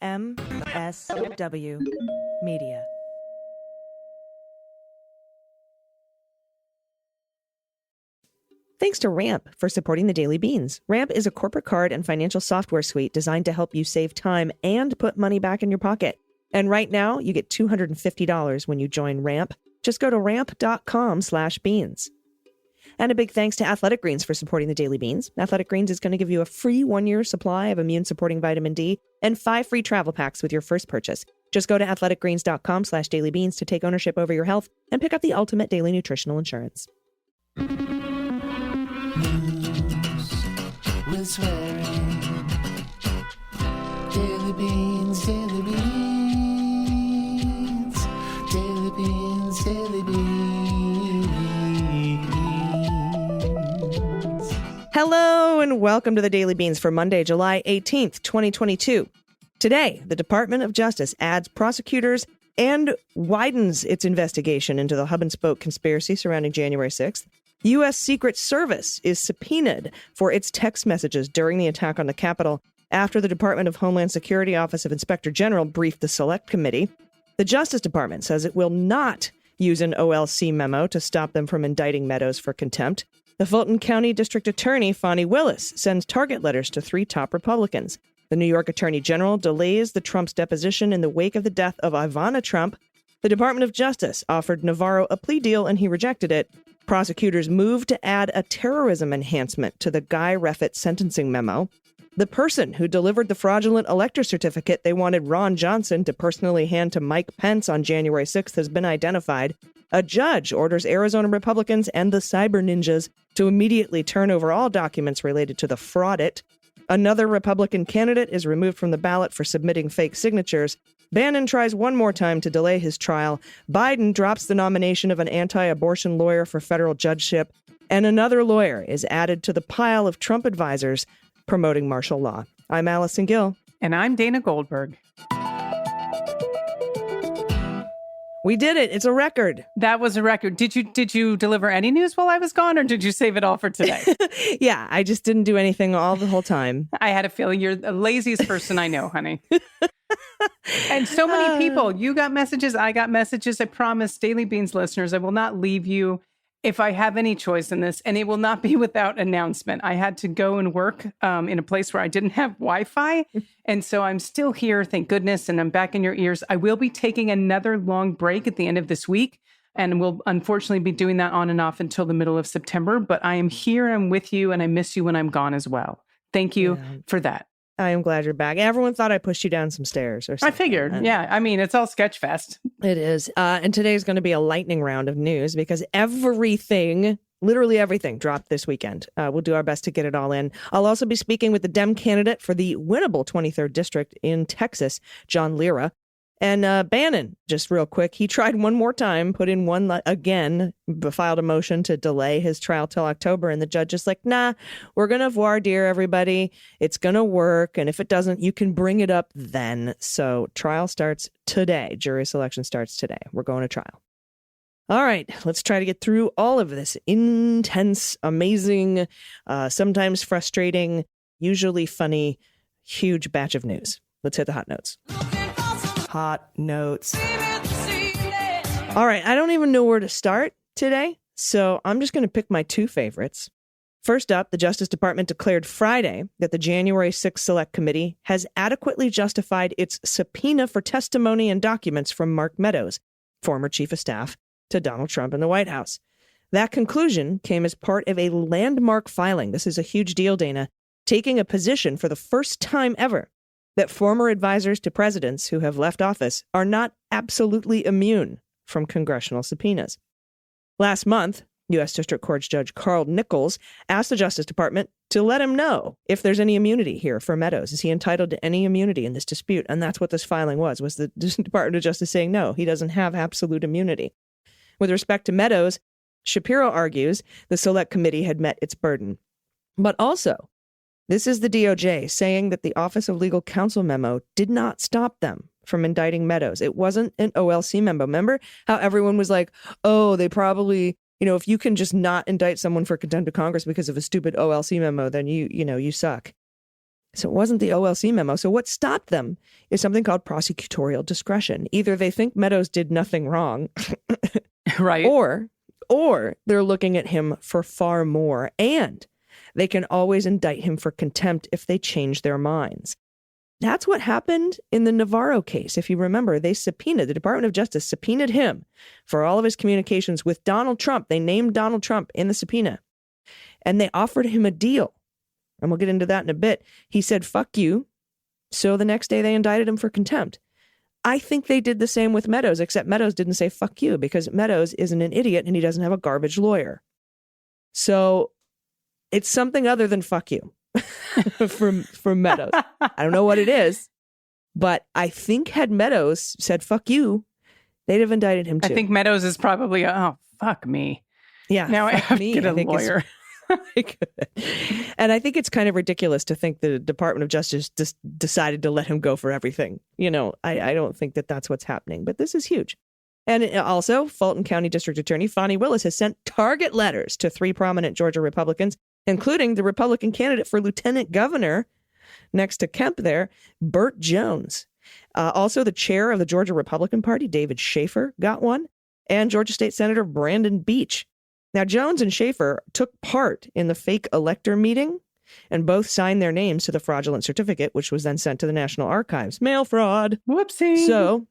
MSW Media. Thanks to Ramp for supporting the Daily Beans. Ramp is a corporate card and financial software suite designed to help you save time and put money back in your pocket. And right now, you get $250 when you join Ramp. Just go to ramp.com/beans. And a big thanks to Athletic Greens for supporting the Daily Beans. Athletic Greens is going to give you a free 1-year supply of immune-supporting vitamin D and 5 free travel packs with your first purchase. Just go to athleticgreens.com/dailybeans to take ownership over your health and pick up the ultimate daily nutritional insurance. With swearing. Daily Beans, Daily Beans. Daily Beans, Daily Beans. Hello and welcome to the Daily Beans for Monday, July 18th, 2022. Today, the Department of Justice adds prosecutors and widens its investigation into the hub-and-spoke conspiracy surrounding January 6th. U.S. Secret Service is subpoenaed for its text messages during the attack on the Capitol after the Department of Homeland Security Office of Inspector General briefed the Select Committee. The Justice Department says it will not use an OLC memo to stop them from indicting Meadows for contempt. The Fulton County District Attorney, Fani Willis, sends target letters to 3 top Republicans. The New York Attorney General delays the Trump's deposition in the wake of the death of Ivana Trump. The Department of Justice offered Navarro a plea deal and he rejected it. Prosecutors moved to add a terrorism enhancement to the Guy Reffitt sentencing memo. The person who delivered the fraudulent elector certificate they wanted Ron Johnson to personally hand to Mike Pence on January 6th has been identified. A judge orders Arizona Republicans and the cyber ninjas to immediately turn over all documents related to the fraudit. Another Republican candidate is removed from the ballot for submitting fake signatures. Bannon tries one more time to delay his trial. Biden drops the nomination of an anti-abortion lawyer for federal judgeship. And another lawyer is added to the pile of Trump advisors promoting martial law. I'm Allison Gill. And I'm Dana Goldberg. We did it. It's a record. That was a record. Did you deliver any news while I was gone, or did you save it all for today? Yeah, I just didn't do anything all the whole time. I had a feeling you're the laziest person I know, honey. And so many people, you got messages, I got messages. I promise Daily Beans listeners, I will not leave you if I have any choice in this, and it will not be without announcement. I had to go and work in a place where I didn't have Wi-Fi. And so I'm still here, thank goodness, and I'm back in your ears. I will be taking another long break at the end of this week, and we'll unfortunately be doing that on and off until the middle of September. But I am here, I'm with you, and I miss you when I'm gone as well. Thank you for that. I am glad you're back. Everyone thought I pushed you down some stairs or something. I figured. Yeah. I mean, it's all Sketchfest. It is. And today's going to be a lightning round of news because everything, literally everything, dropped this weekend. We'll do our best to get it all in. I'll also be speaking with the Dem candidate for the winnable 23rd District in Texas, John Lira. And Bannon, just real quick, he tried one more time, put in one again, filed a motion to delay his trial till October. And the judge is like, nah, we're going to voir dire everybody. It's going to work. And if it doesn't, you can bring it up then. So trial starts today. Jury selection starts today. We're going to trial. All right, let's try to get through all of this intense, amazing, sometimes frustrating, usually funny, huge batch of news. Let's hit the hot notes. Hot notes. All right, I don't even know where to start today, so I'm just going to pick my 2 favorites. First up, the Justice Department declared Friday that the January 6th Select Committee has adequately justified its subpoena for testimony and documents from Mark Meadows, former chief of staff to Donald Trump in the White House. That conclusion came as part of a landmark filing. This is a huge deal, Dana, taking a position for the first time ever that former advisors to presidents who have left office are not absolutely immune from congressional subpoenas. Last month, U.S. District Court Judge Carl Nichols asked the Justice Department to let him know if there's any immunity here for Meadows. Is he entitled to any immunity in this dispute? And that's what this filing was the Department of Justice saying, no, he doesn't have absolute immunity. With respect to Meadows, Shapiro argues the Select Committee had met its burden. But also, this is the DOJ saying that the Office of Legal Counsel memo did not stop them from indicting Meadows. It wasn't an OLC memo. Remember how everyone was like, oh, they probably, if you can just not indict someone for contempt of Congress because of a stupid OLC memo, then you suck. So it wasn't the OLC memo. So what stopped them is something called prosecutorial discretion. Either they think Meadows did nothing wrong, Right. or they're looking at him for far more, and they can always indict him for contempt if they change their minds. That's what happened in the Navarro case. If you remember, the Department of Justice subpoenaed him for all of his communications with Donald Trump. They named Donald Trump in the subpoena, and they offered him a deal. And we'll get into that in a bit. He said, fuck you. So the next day they indicted him for contempt. I think they did the same with Meadows, except Meadows didn't say fuck you because Meadows isn't an idiot and he doesn't have a garbage lawyer. So it's something other than fuck you from Meadows. I don't know what it is, but I think had Meadows said fuck you, they'd have indicted him too. I think Meadows is probably, oh, fuck me. Yeah. Now I have to get a lawyer. And I think it's kind of ridiculous to think the Department of Justice just decided to let him go for everything. You know, I don't think that that's what's happening, but this is huge. And also, Fulton County District Attorney Fani Willis has sent target letters to 3 prominent Georgia Republicans, including the Republican candidate for lieutenant governor next to Kemp there, Burt Jones. Also, the chair of the Georgia Republican Party, David Schaefer, got one, and Georgia State Senator Brandon Beach. Now, Jones and Schaefer took part in the fake elector meeting and both signed their names to the fraudulent certificate, which was then sent to the National Archives. Mail fraud. Whoopsie. So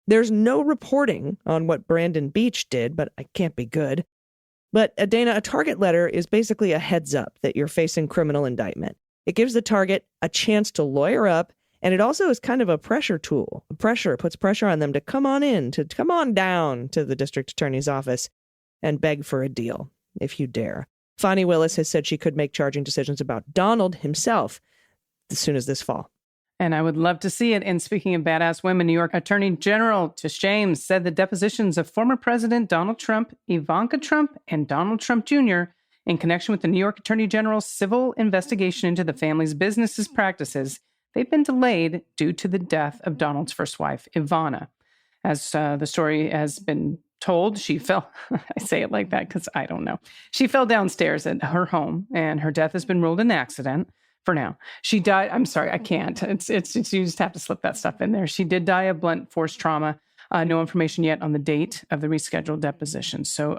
there's no reporting on what Brandon Beach did, but it can't be good. But Dana, a target letter is basically a heads up that you're facing criminal indictment. It gives the target a chance to lawyer up, and it also is kind of a pressure tool. Puts pressure on them to come on down to the district attorney's office and beg for a deal, if you dare. Fani Willis has said she could make charging decisions about Donald himself as soon as this fall. And I would love to see it. And speaking of badass women, New York Attorney General Tish James said the depositions of former President Donald Trump, Ivanka Trump, and Donald Trump Jr. in connection with the New York Attorney General's civil investigation into the family's businesses practices, they've been delayed due to the death of Donald's first wife, Ivana. As the story has been told, she fell, I say it like that because I don't know. She fell downstairs at her home and her death has been ruled an accident for now. She died. I'm sorry, I can't. It's you just have to slip that stuff in there. She did die of blunt force trauma. No information yet on the date of the rescheduled deposition. So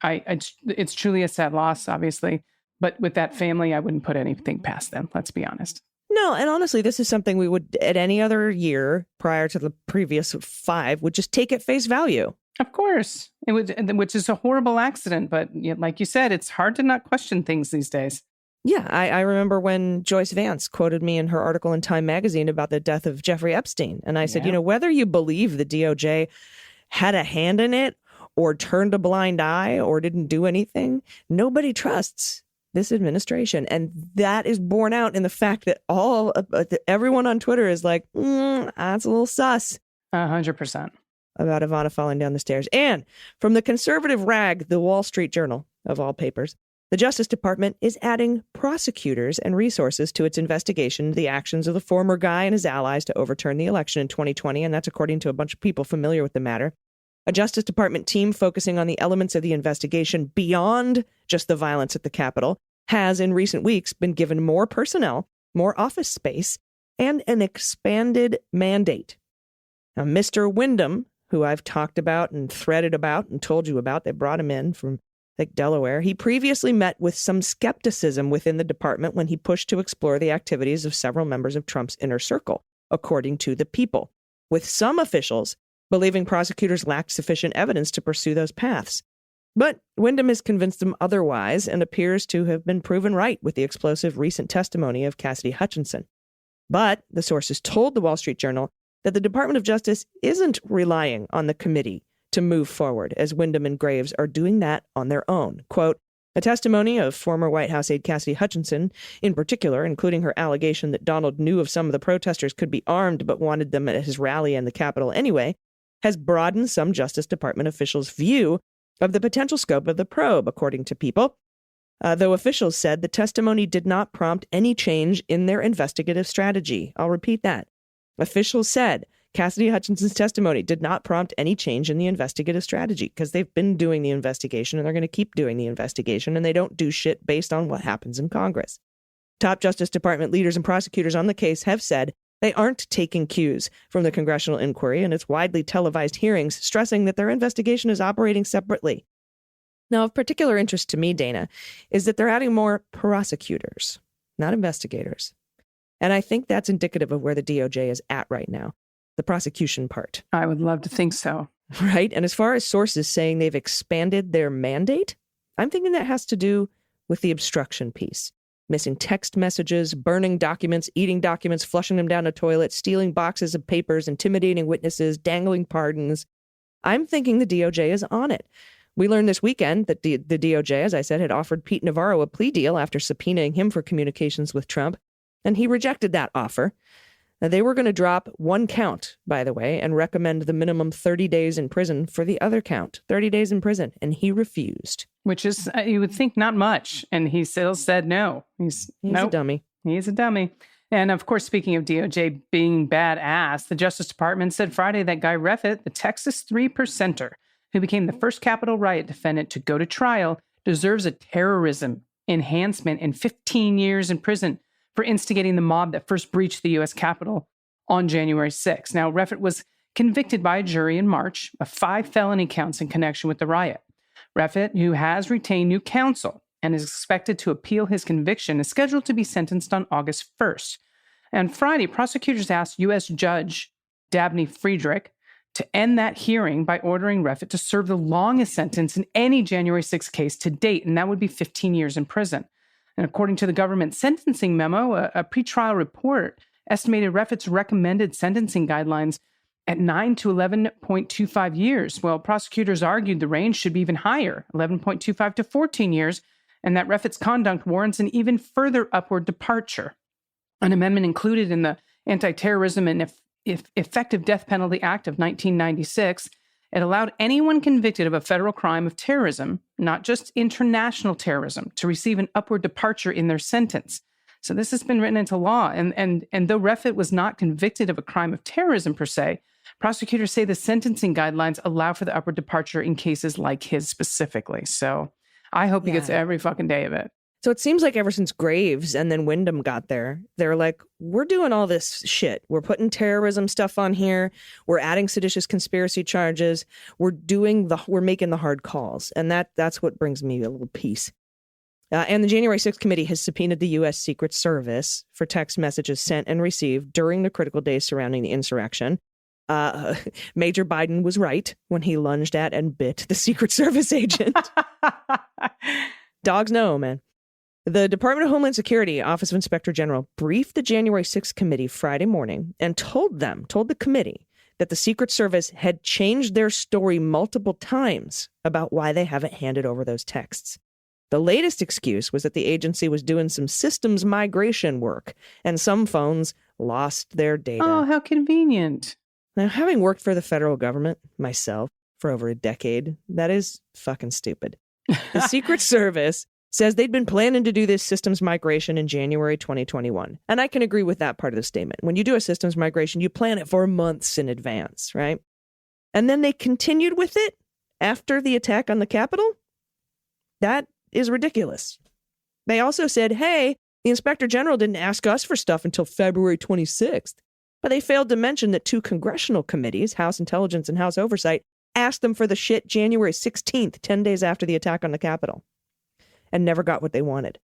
it's truly a sad loss, obviously. But with that family, I wouldn't put anything past them. Let's be honest. No, and honestly, this is something we would, at any other year prior to the previous 5, would just take at face value. Of course, it would, which is a horrible accident. But like you said, it's hard to not question things these days. Yeah, I remember when Joyce Vance quoted me in her article in Time magazine about the death of Jeffrey Epstein. And I said, whether you believe the DOJ had a hand in it or turned a blind eye or didn't do anything, nobody trusts this administration. And that is borne out in the fact that everyone on Twitter is like, that's a little sus. 100%. About Ivana falling down the stairs. And from the conservative rag, the Wall Street Journal, of all papers, the Justice Department is adding prosecutors and resources to its investigation into the actions of the former Guy and his allies to overturn the election in 2020. And that's according to a bunch of people familiar with the matter. A Justice Department team focusing on the elements of the investigation beyond just the violence at the Capitol has in recent weeks been given more personnel, more office space, and an expanded mandate. Now, Mr. Wyndham, who I've talked about and threaded about and told you about, they brought him in from Delaware. He previously met with some skepticism within the department when he pushed to explore the activities of several members of Trump's inner circle, according to the People, with some officials believing prosecutors lacked sufficient evidence to pursue those paths. But Wyndham has convinced them otherwise and appears to have been proven right with the explosive recent testimony of Cassidy Hutchinson. But the sources told the Wall Street Journal that the Department of Justice isn't relying on the committee to move forward, as Wyndham and Graves are doing that on their own. Quote, a testimony of former White House aide Cassidy Hutchinson, in particular, including her allegation that Donald knew of some of the protesters could be armed but wanted them at his rally in the Capitol anyway, has broadened some Justice Department officials' view of the potential scope of the probe, according to People. Though officials said the testimony did not prompt any change in their investigative strategy. I'll repeat that. Officials said Cassidy Hutchinson's testimony did not prompt any change in the investigative strategy because they've been doing the investigation and they're going to keep doing the investigation, and they don't do shit based on what happens in Congress. Top Justice Department leaders and prosecutors on the case have said they aren't taking cues from the congressional inquiry and its widely televised hearings, stressing that their investigation is operating separately. Now, of particular interest to me, Dana, is that they're adding more prosecutors, not investigators. And I think that's indicative of where the DOJ is at right now, the prosecution part. I would love to think so. Right? And as far as sources saying they've expanded their mandate, I'm thinking that has to do with the obstruction piece. Missing text messages, burning documents, eating documents, flushing them down a toilet, stealing boxes of papers, intimidating witnesses, dangling pardons. I'm thinking the DOJ is on it. We learned this weekend that the DOJ, as I said, had offered Pete Navarro a plea deal after subpoenaing him for communications with Trump, and he rejected that offer. Now, they were going to drop one count, by the way, and recommend the minimum 30 days in prison for the other count, 30 days in prison, and he refused. Which is, you would think, not much, and he still said no. He's a dummy. He's a dummy. And of course, speaking of DOJ being badass, the Justice Department said Friday that Guy Reffitt, the Texas 3%er, who became the first Capitol riot defendant to go to trial, deserves a terrorism enhancement and 15 years in prison for instigating the mob that first breached the U.S. Capitol on January 6. Now, Reffitt was convicted by a jury in March of 5 felony counts in connection with the riot. Reffitt, who has retained new counsel and is expected to appeal his conviction, is scheduled to be sentenced on August 1st. And Friday, prosecutors asked U.S. Judge Dabney Friedrich to end that hearing by ordering Reffitt to serve the longest sentence in any January 6 case to date, and that would be 15 years in prison. And according to the government sentencing memo, a pretrial report estimated Reffitt's recommended sentencing guidelines at 9 to 11.25 years. Well, prosecutors argued the range should be even higher, 11.25 to 14 years, and that Reffitt's conduct warrants an even further upward departure. An amendment included in the Anti-Terrorism and Effective Death Penalty Act of 1996, it allowed anyone convicted of a federal crime of terrorism, not just international terrorism, to receive an upward departure in their sentence. So this has been written into law. And though Reffitt was not convicted of a crime of terrorism per se, prosecutors say the sentencing guidelines allow for the upward departure in cases like his specifically. So I hope he gets every fucking day of it. So it seems like ever since Graves and then Wyndham got there, they're like, we're doing all this shit. We're putting terrorism stuff on here. We're adding seditious conspiracy charges. We're making the hard calls. And that's what brings me a little peace. And the January 6th committee has subpoenaed the U.S. Secret Service for text messages sent and received during the critical days surrounding the insurrection. Major Biden was right when he lunged at and bit the Secret Service agent. Dogs know, man. The Department of Homeland Security Office of Inspector General briefed the January 6th committee Friday morning and told the committee that the Secret Service had changed their story multiple times about why they haven't handed over those texts. The latest excuse was that the agency was doing some systems migration work and some phones lost their data. Oh, how convenient. Now, having worked for the federal government myself for over a decade, that is fucking stupid. The Secret Service says they'd been planning to do this systems migration in January 2021. And I can agree with that part of the statement. When you do a systems migration, you plan it for months in advance, right? And then they continued with it after the attack on the Capitol? That is ridiculous. They also said, hey, the Inspector General didn't ask us for stuff until February 26th. But they failed to mention that 2 congressional committees, House Intelligence and House Oversight, asked them for the shit January 16th, 10 days after the attack on the Capitol, and never got what they wanted.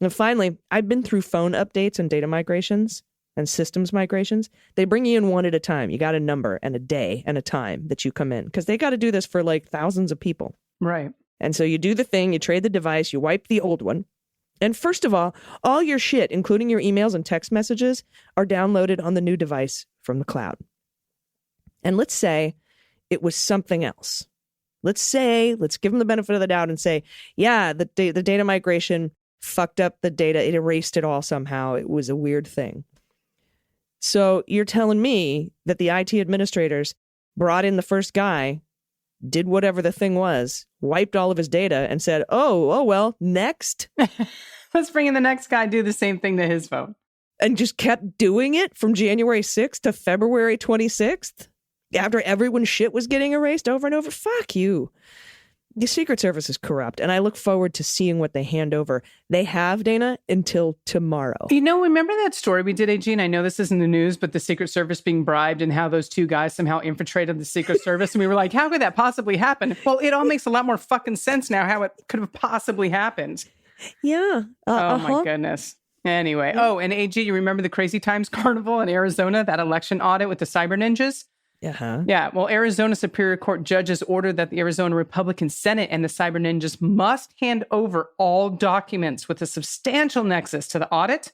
And finally, I've been through phone updates and data migrations and systems migrations. They bring you in one at a time. You got a number and a day and a time that you come in because they got to do this for like thousands of people. Right. And so you do the thing, you trade the device, you wipe the old one. And first of all your shit, including your emails and text messages, are downloaded on the new device from the cloud. And let's say it was something else. Let's give them the benefit of the doubt and say, yeah, the data migration fucked up the data. It erased it all somehow. It was a weird thing. So you're telling me that the IT administrators brought in the first guy, did whatever the thing was, wiped all of his data and said, oh, well, next. Let's bring in the next guy, do the same thing to his phone. And just kept doing it from January 6th to February 26th? After everyone's shit was getting erased over and over? Fuck you. The Secret Service is corrupt, and I look forward to seeing what they hand over. They have, Dana, until tomorrow. Remember that story we did, AG? And I know this isn't the news, but the Secret Service being bribed and how those two guys somehow infiltrated the Secret Service. And we were like, how could that possibly happen? Well, it all makes a lot more fucking sense now how it could have possibly happened. Yeah. Oh, my goodness. Anyway. Oh, and AG, you remember the Crazy Times Carnival in Arizona, that election audit with the cyber ninjas? Uh-huh. Yeah, well, Arizona Superior Court judges ordered that the Arizona Republican Senate and the cyber ninjas must hand over all documents with a substantial nexus to the audit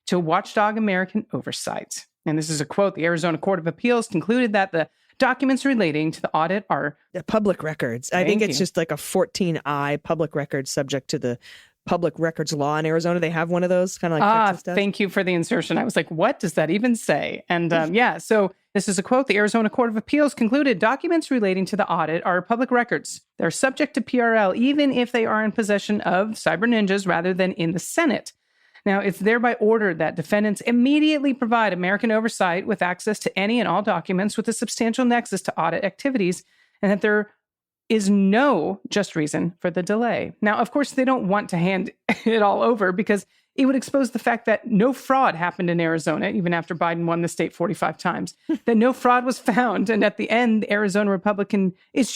to watchdog American oversight. And this is a quote. The Arizona Court of Appeals concluded that the documents relating to the audit are public records. I think it's just like a 14I public record subject to the public records law in Arizona. They have one of those, kind of like Texas does. Thank you for the insertion. I was like, what does that even say? And so this is a quote. The Arizona Court of Appeals concluded documents relating to the audit are public records. They're subject to PRL, even if they are in possession of cyber ninjas rather than in the Senate. Now, it's thereby ordered that defendants immediately provide American oversight with access to any and all documents with a substantial nexus to audit activities, and that there is no just reason for the delay. Now, of course, they don't want to hand it all over because it would expose the fact that no fraud happened in Arizona, even after Biden won the state 45 times, that no fraud was found. And at the end, the Arizona Republican, it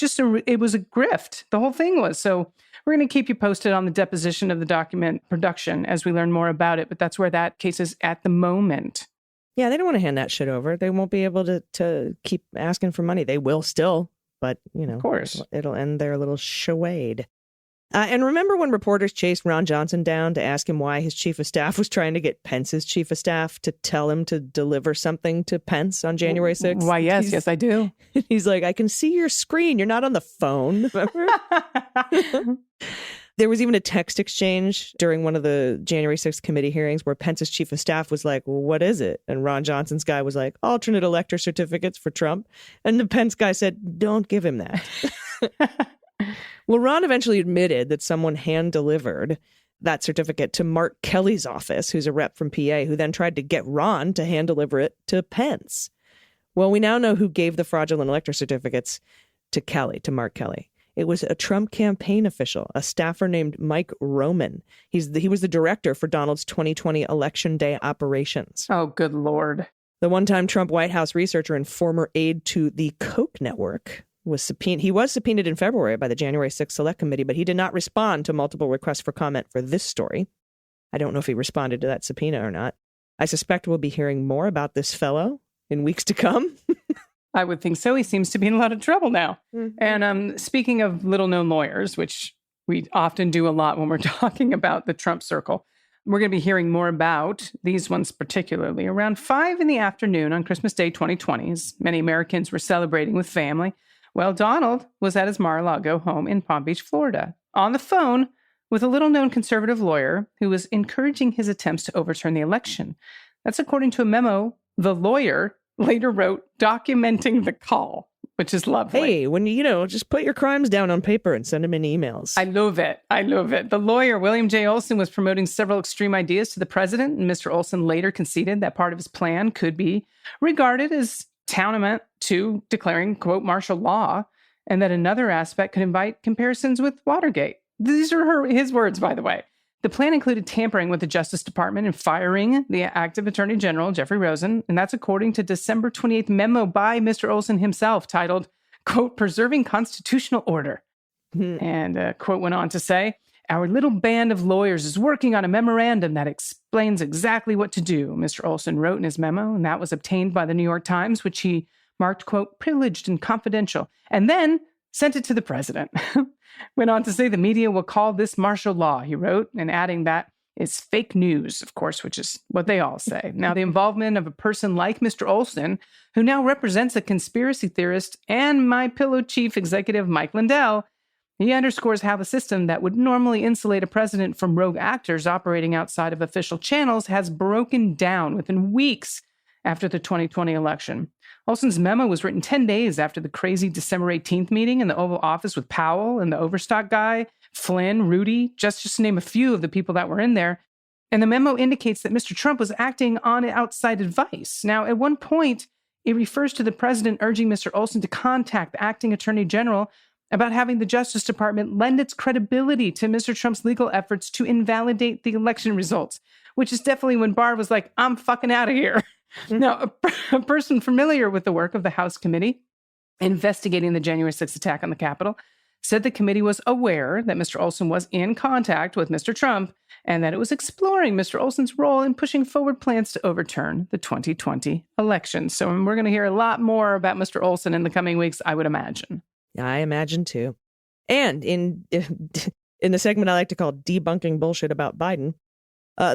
was a grift. The whole thing was. So we're going to keep you posted on the deposition of the document production as we learn more about it. But that's where that case is at the moment. Yeah, they don't want to hand that shit over. They won't be able to keep asking for money. They will still. But, of course, it'll end their little charade. And remember when reporters chased Ron Johnson down to ask him why his chief of staff was trying to get Pence's chief of staff to tell him to deliver something to Pence on January 6th? Why, yes, I do. He's like, I can see your screen. You're not on the phone. Remember? There was even a text exchange during one of the January 6th committee hearings where Pence's chief of staff was like, well, what is it? And Ron Johnson's guy was like, alternate elector certificates for Trump. And the Pence guy said, don't give him that. Well, Ron eventually admitted that someone hand-delivered that certificate to Mark Kelly's office, who's a rep from PA, who then tried to get Ron to hand-deliver it to Pence. Well, we now know who gave the fraudulent elector certificates to Mark Kelly. It was a Trump campaign official, a staffer named Mike Roman. He was the director for Donald's 2020 Election Day operations. Oh, good Lord. The one-time Trump White House researcher and former aide to the Koch network was subpoenaed. He was subpoenaed in February by the January 6th Select Committee, but he did not respond to multiple requests for comment for this story. I don't know if he responded to that subpoena or not. I suspect we'll be hearing more about this fellow in weeks to come. I would think so. He seems to be in a lot of trouble now. Mm-hmm. And speaking of little-known lawyers, which we often do a lot when we're talking about the Trump circle, we're going to be hearing more about these ones particularly. Around 5 p.m. on Christmas Day 2020, as many Americans were celebrating with family, well, Donald was at his Mar-a-Lago home in Palm Beach, Florida, on the phone with a little-known conservative lawyer who was encouraging his attempts to overturn the election. That's according to a memo the lawyer later wrote documenting the call, which is lovely. Hey, when just put your crimes down on paper and send them in emails. I love it. The lawyer, William J. Olson, was promoting several extreme ideas to the president, and Mr. Olson later conceded that part of his plan could be regarded as tantamount to declaring, quote, martial law, and that another aspect could invite comparisons with Watergate. These are his words, by the way. The plan included tampering with the Justice Department and firing the active Attorney General, Jeffrey Rosen, and that's according to December 28th memo by Mr. Olson himself titled, quote, preserving constitutional order. And quote went on to say, our little band of lawyers is working on a memorandum that explains exactly what to do, Mr. Olson wrote in his memo, and that was obtained by the New York Times, which he marked, quote, privileged and confidential, and then sent it to the president. Went on to say the media will call this martial law, he wrote, and adding that it's fake news, of course, which is what they all say. Now, the involvement of a person like Mr. Olson, who now represents a conspiracy theorist and my pillow chief executive, Mike Lindell, he underscores how the system that would normally insulate a president from rogue actors operating outside of official channels has broken down within weeks after the 2020 election. Olson's memo was written 10 days after the crazy December 18th meeting in the Oval Office with Powell and the Overstock guy, Flynn, Rudy, just to name a few of the people that were in there. And the memo indicates that Mr. Trump was acting on outside advice. Now, at one point, it refers to the president urging Mr. Olson to contact the acting attorney general about having the Justice Department lend its credibility to Mr. Trump's legal efforts to invalidate the election results, which is definitely when Barr was like, I'm fucking out of here. Now, a person familiar with the work of the House committee investigating the January 6th attack on the Capitol said the committee was aware that Mr. Olson was in contact with Mr. Trump and that it was exploring Mr. Olson's role in pushing forward plans to overturn the 2020 election. So we're going to hear a lot more about Mr. Olson in the coming weeks, I would imagine. I imagine too. And in the segment I like to call debunking bullshit about Biden,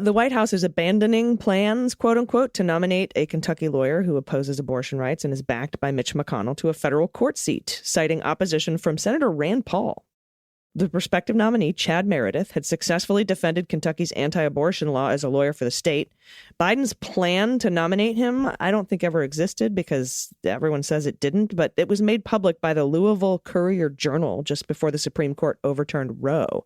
the White House is abandoning plans, quote unquote, to nominate a Kentucky lawyer who opposes abortion rights and is backed by Mitch McConnell to a federal court seat, citing opposition from Senator Rand Paul. The prospective nominee, Chad Meredith, had successfully defended Kentucky's anti-abortion law as a lawyer for the state. Biden's plan to nominate him, I don't think ever existed because everyone says it didn't, but it was made public by the Louisville Courier-Journal just before the Supreme Court overturned Roe.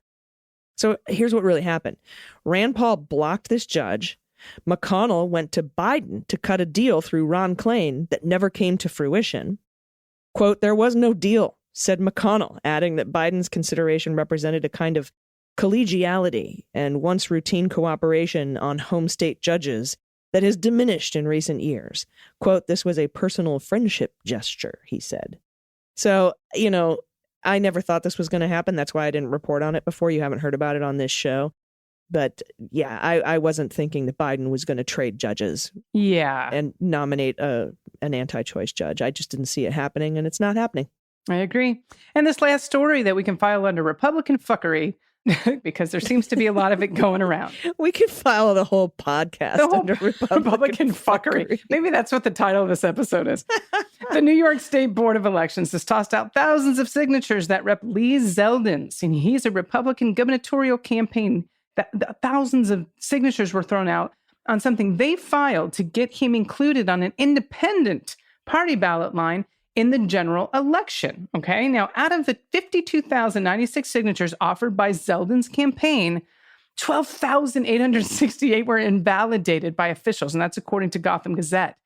So here's what really happened. Rand Paul blocked this judge. McConnell went to Biden to cut a deal through Ron Klain that never came to fruition. Quote, there was no deal, said McConnell, adding that Biden's consideration represented a kind of collegiality and once routine cooperation on home state judges that has diminished in recent years. Quote, this was a personal friendship gesture, he said. So, I never thought this was going to happen. That's why I didn't report on it before. You haven't heard about it on this show. But yeah, I wasn't thinking that Biden was going to trade judges. Yeah. And nominate an anti-choice judge. I just didn't see it happening, and it's not happening. I agree. And this last story that we can file under Republican fuckery, because there seems to be a lot of it going around. We could file the whole podcast under Republican fuckery. Maybe that's what the title of this episode is. The New York State Board of Elections has tossed out thousands of signatures that Rep. Lee Zeldin's, and he's a Republican gubernatorial campaign. Thousands of signatures were thrown out on something they filed to get him included on an independent party ballot line in the general election. Okay. Now, out of the 52,096 signatures offered by Zeldin's campaign, 12,868 were invalidated by officials. And that's according to Gotham Gazette.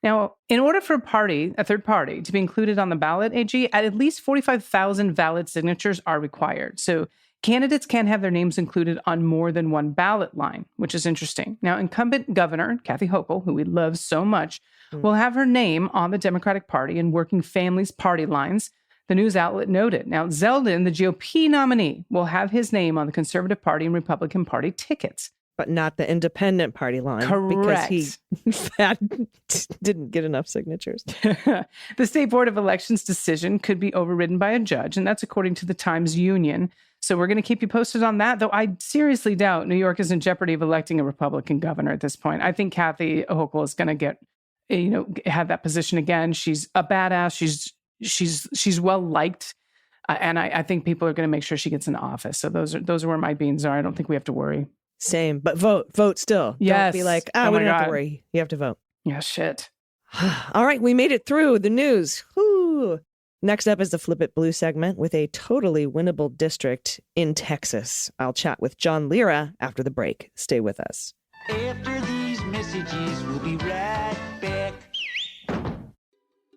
Now, in order for a third party, to be included on the ballot, AG, at least 45,000 valid signatures are required. So candidates can't have their names included on more than one ballot line, which is interesting. Now, incumbent governor Kathy Hochul, who we love so much, will have her name on the Democratic Party and Working Families party lines, the news outlet noted. Now, Zeldin, the GOP nominee, will have his name on the Conservative Party and Republican Party tickets. But not the independent party line. Correct. Because he didn't get enough signatures. The State Board of Elections decision could be overridden by a judge, and that's according to the Times Union. So we're going to keep you posted on that, though I seriously doubt New York is in jeopardy of electing a Republican governor at this point. I think Kathy Hochul is going to have that position again. She's a badass. She's well liked. And I think people are going to make sure she gets in office. So those are where my beans are. I don't think we have to worry. Same, but vote still. Yes. Don't be like, we don't have to worry. You have to vote. Yeah, shit. All right, we made it through the news. Whew. Next up is the Flip It Blue segment with a totally winnable district in Texas. I'll chat with John Lira after the break. Stay with us. After these messages, we'll be right back.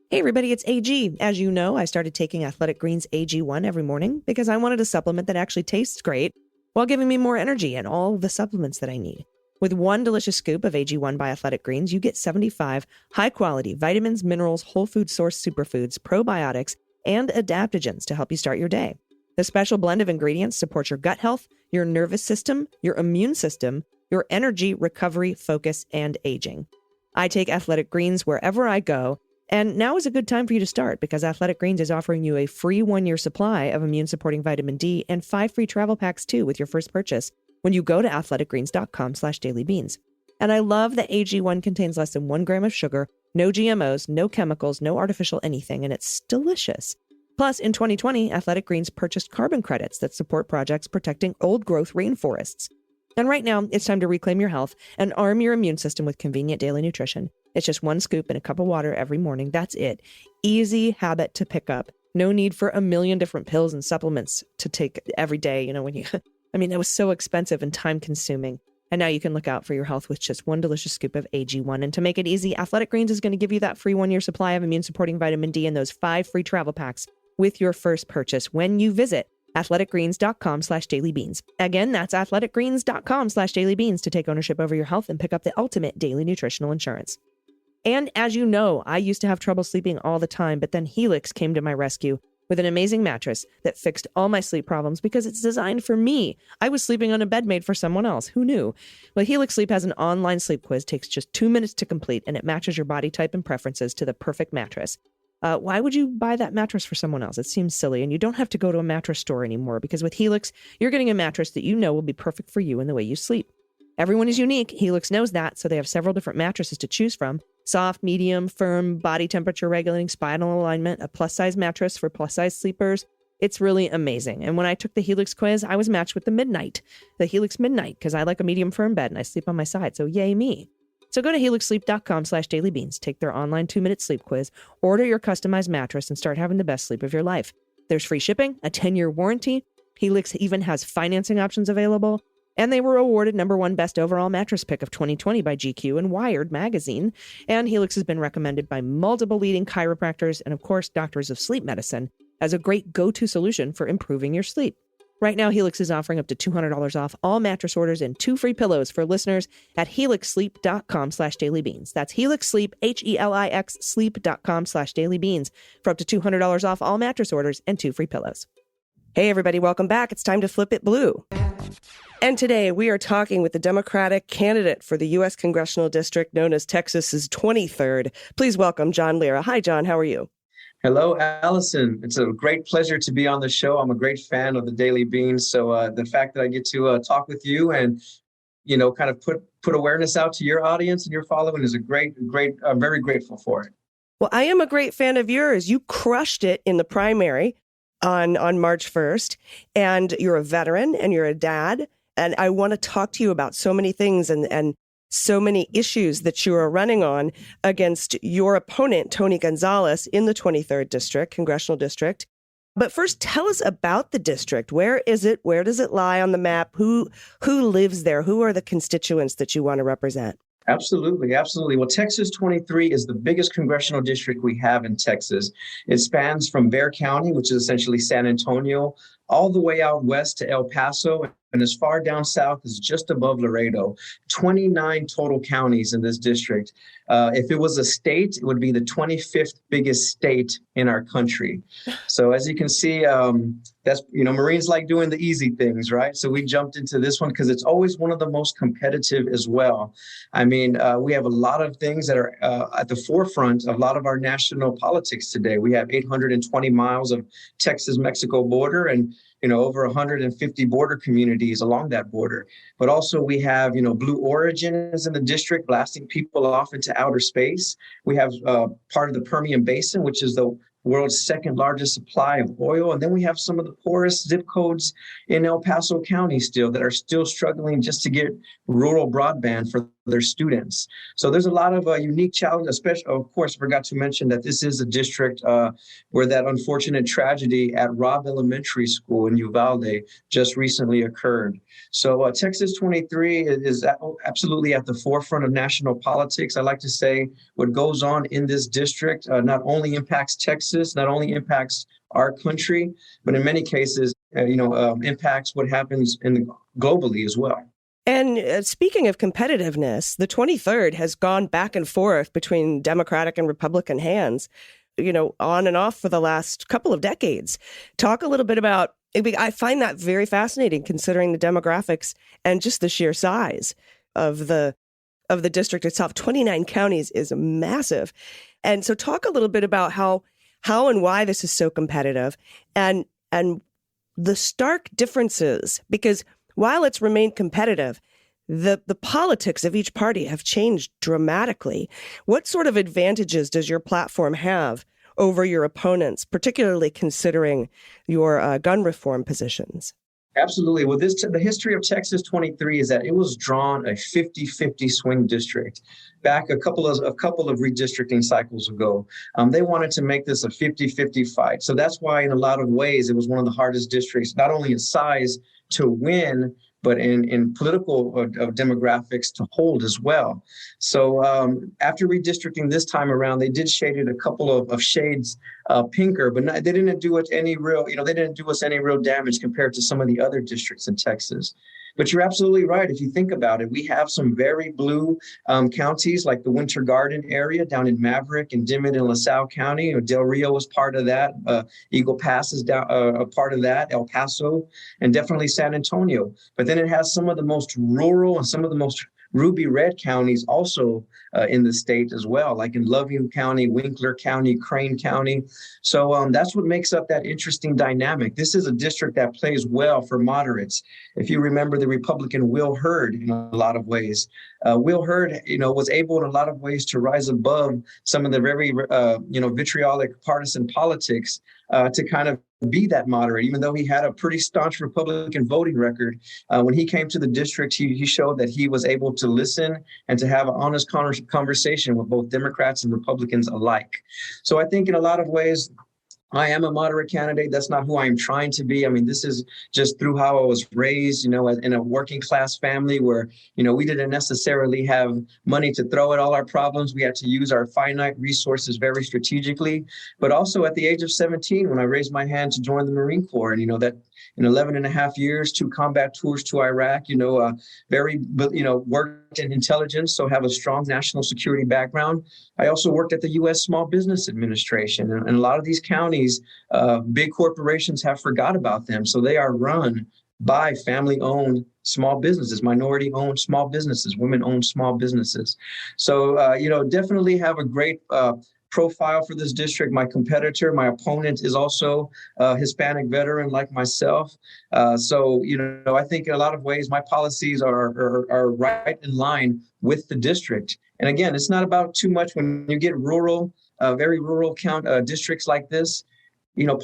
Hey everybody, it's AG. As you know, I started taking Athletic Greens AG1 every morning because I wanted a supplement that actually tastes great while giving me more energy and all the supplements that I need. With one delicious scoop of AG1 by Athletic Greens, you get 75 high-quality vitamins, minerals, whole food source superfoods, probiotics, and adaptogens to help you start your day. The special blend of ingredients supports your gut health, your nervous system, your immune system, your energy, recovery, focus, and aging. I take Athletic Greens wherever I go, and now is a good time for you to start because Athletic Greens is offering you a free 1-year supply of immune-supporting vitamin D and 5 free travel packs too with your first purchase when you go to athleticgreens.com/dailybeans. And I love that AG1 contains less than 1 gram of sugar, no GMOs, no chemicals, no artificial anything, and it's delicious. Plus, in 2020, Athletic Greens purchased carbon credits that support projects protecting old-growth rainforests. And right now, it's time to reclaim your health and arm your immune system with convenient daily nutrition. It's just 1 scoop in a cup of water every morning. That's it. Easy habit to pick up. No need for a million different pills and supplements to take every day. It was so expensive and time consuming. And now you can look out for your health with just 1 delicious scoop of AG1. And to make it easy, Athletic Greens is going to give you that free 1-year supply of immune supporting vitamin D and those 5 free travel packs with your first purchase when you visit athleticgreens.com/dailybeans. Again, that's athleticgreens.com/dailybeans to take ownership over your health and pick up the ultimate daily nutritional insurance. And as you know, I used to have trouble sleeping all the time, but then Helix came to my rescue with an amazing mattress that fixed all my sleep problems because it's designed for me. I was sleeping on a bed made for someone else. Who knew? Well, Helix Sleep has an online sleep quiz, takes just 2 minutes to complete, and it matches your body type and preferences to the perfect mattress. Why would you buy that mattress for someone else? It seems silly, and you don't have to go to a mattress store anymore because with Helix, you're getting a mattress that you know will be perfect for you and the way you sleep. Everyone is unique. Helix knows that, so they have several different mattresses to choose from. Soft, medium, firm, body temperature regulating, spinal alignment, a plus-size mattress for plus-size sleepers. It's really amazing. And when I took the Helix quiz, I was matched with the Helix Midnight, because I like a medium firm bed and I sleep on my side, so yay me. So go to helixsleep.com/dailybeans, take their online 2-minute sleep quiz, order your customized mattress, and start having the best sleep of your life. There's free shipping, a 10-year warranty. Helix even has financing options available. And they were awarded #1 best overall mattress pick of 2020 by GQ and Wired magazine. And Helix has been recommended by multiple leading chiropractors and, of course, doctors of sleep medicine as a great go-to solution for improving your sleep. Right now, Helix is offering up to $200 off all mattress orders and 2 free pillows for listeners at helixsleep.com/dailybeans. That's Helix Sleep, HELIX sleep.com/dailybeans for up to $200 off all mattress orders and 2 free pillows. Hey, everybody, welcome back. It's time to flip it blue. And today we are talking with the Democratic candidate for the U.S. congressional district known as Texas's 23rd. Please welcome John Lira. Hi, John. How are you? Hello, Allison. It's a great pleasure to be on the show. I'm a great fan of the Daily Beans. So the fact that I get to talk with you and, kind of put awareness out to your audience and your following is I'm very grateful for it. Well, I am a great fan of yours. You crushed it in the primary on March 1st, and you're a veteran and you're a dad. And I want to talk to you about so many things and so many issues that you are running on against your opponent, Tony Gonzalez, in the 23rd District, Congressional District. But first, tell us about the district. Where is it? Where does it lie on the map? Who lives there? Who are the constituents that you want to represent? Absolutely. Well, Texas 23 is the biggest congressional district we have in Texas. It spans from Bexar County, which is essentially San Antonio, all the way out west to El Paso, and as far down south as just above Laredo. 29 total counties in this district. If it was a state, it would be the 25th biggest state in our country. So as you can see, that's, Marines like doing the easy things, right? So we jumped into this one because it's always one of the most competitive as well. I mean, we have a lot of things that are at the forefront of a lot of our national politics today. We have 820 miles of Texas-Mexico border and over 150 border communities along that border. But also we have, Blue Origins in the district blasting people off into outer space. We have part of the Permian Basin, which is the world's second largest supply of oil. And then we have some of the poorest zip codes in El Paso County still that are still struggling just to get rural broadband for their students. So there's a lot of unique challenges, especially, of course, I forgot to mention that this is a district where that unfortunate tragedy at Robb Elementary School in Uvalde just recently occurred. So Texas 23 is absolutely at the forefront of national politics. I like to say what goes on in this district not only impacts Texas, not only impacts our country, but in many cases, impacts what happens globally as well. And speaking of competitiveness, the 23rd has gone back and forth between Democratic and Republican hands, on and off for the last couple of decades. Talk a little bit about, I find that very fascinating considering the demographics and just the sheer size of the district itself. 29 counties is massive. And so talk a little bit about how and why this is so competitive and the stark differences, because while it's remained competitive, the politics of each party have changed dramatically. What sort of advantages does your platform have over your opponents, particularly considering your gun reform positions? Absolutely. Well, the history of Texas 23 is that it was drawn a 50-50 swing district back a couple of redistricting cycles ago. They wanted to make this a 50-50 fight. So that's why in a lot of ways it was one of the hardest districts, not only in size to win, but in political demographics to hold as well. So after redistricting this time around, they did shade it a couple of shades pinker, but they didn't do it any real, they didn't do us any real damage compared to some of the other districts in Texas. But you're absolutely right. If you think about it, we have some very blue counties like the Winter Garden area down in Maverick and Dimmitt and LaSalle County. Del Rio was part of that. Eagle Pass is a part of that, El Paso, and definitely San Antonio. But then it has some of the most rural and some of the most ruby red counties also in the state as well, like in Loving County, Winkler County, Crane County. So that's what makes up that interesting dynamic. This is a district that plays well for moderates. If you remember the Republican Will Hurd in a lot of ways, Will Hurd, was able in a lot of ways to rise above some of the very, vitriolic partisan politics to kind of be that moderate, even though he had a pretty staunch Republican voting record. When he came to the district, he showed that he was able to listen and to have an honest conversation with both Democrats and Republicans alike. So I think in a lot of ways, I am a moderate candidate. That's not who I'm trying to be. I mean, this is just through how I was raised, in a working class family where, we didn't necessarily have money to throw at all our problems. We had to use our finite resources very strategically. But also at the age of 17, when I raised my hand to join the Marine Corps, and that in 11 and a half years, 2 combat tours to Iraq, worked in intelligence, so have a strong national security background. I also worked at the U.S. Small Business Administration. And a lot of these counties, big corporations have forgot about them. So they are run by family-owned small businesses, minority-owned small businesses, women-owned small businesses. So, definitely have a great profile for this district. My competitor, my opponent is also a Hispanic veteran like myself. So, I think in a lot of ways, my policies are right in line with the district. And again, it's not about too much when you get rural, very rural districts like this.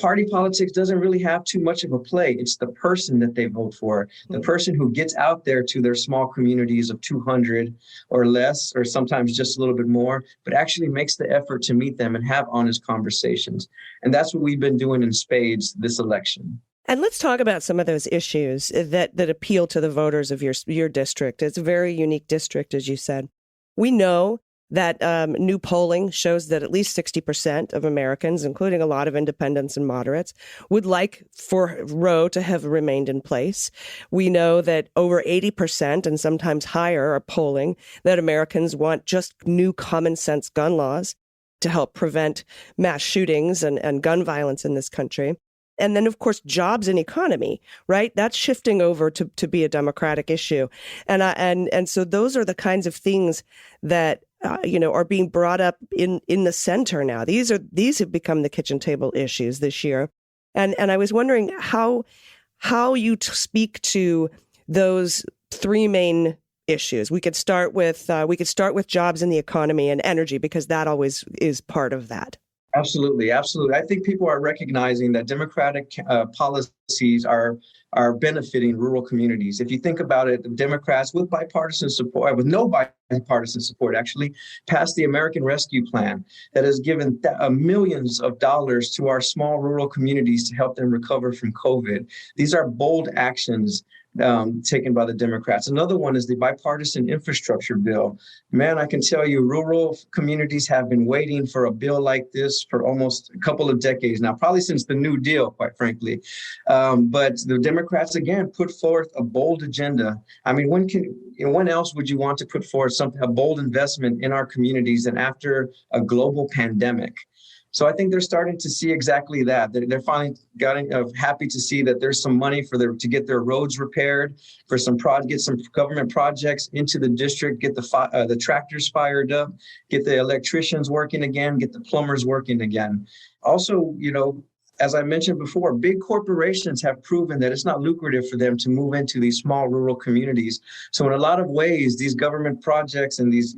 Party politics doesn't really have too much of a play. It's the person that they vote for, the person who gets out there to their small communities of 200 or less, or sometimes just a little bit more, but actually makes the effort to meet them and have honest conversations. And that's what we've been doing in spades this election. And let's talk about some of those issues that appeal to the voters of your district. It's a very unique district, as you said. We know that new polling shows that at least 60% of Americans, including a lot of independents and moderates, would like for Roe to have remained in place. We know that over 80% and sometimes higher are polling that Americans want just new common sense gun laws to help prevent mass shootings and gun violence in this country. And then, of course, jobs and economy, right? That's shifting over to be a Democratic issue. And so those are the kinds of things that are being brought up in the center now. These have become the kitchen table issues this year. And I was wondering how you speak to those 3 main issues. We could start with jobs and the economy and energy, because that always is part of that. Absolutely. Absolutely. I think people are recognizing that Democratic policies are benefiting rural communities. If you think about it, the Democrats with no bipartisan support, actually passed the American Rescue Plan that has given millions of dollars to our small rural communities to help them recover from COVID. These are bold actions taken by the Democrats. Another one is the bipartisan infrastructure bill. Man, I can tell you, rural communities have been waiting for a bill like this for almost a couple of decades now, probably since the New Deal, quite frankly. But the Democrats, again, put forth a bold agenda. I mean, when else would you want to put forth a bold investment in our communities than after a global pandemic? So I think they're starting to see exactly that. They're finally happy to see that there's some money to get their roads repaired, for get some government projects into the district, get the tractors fired up, get the electricians working again, get the plumbers working again. Also, as I mentioned before, big corporations have proven that it's not lucrative for them to move into these small rural communities. So in a lot of ways, these government projects and these,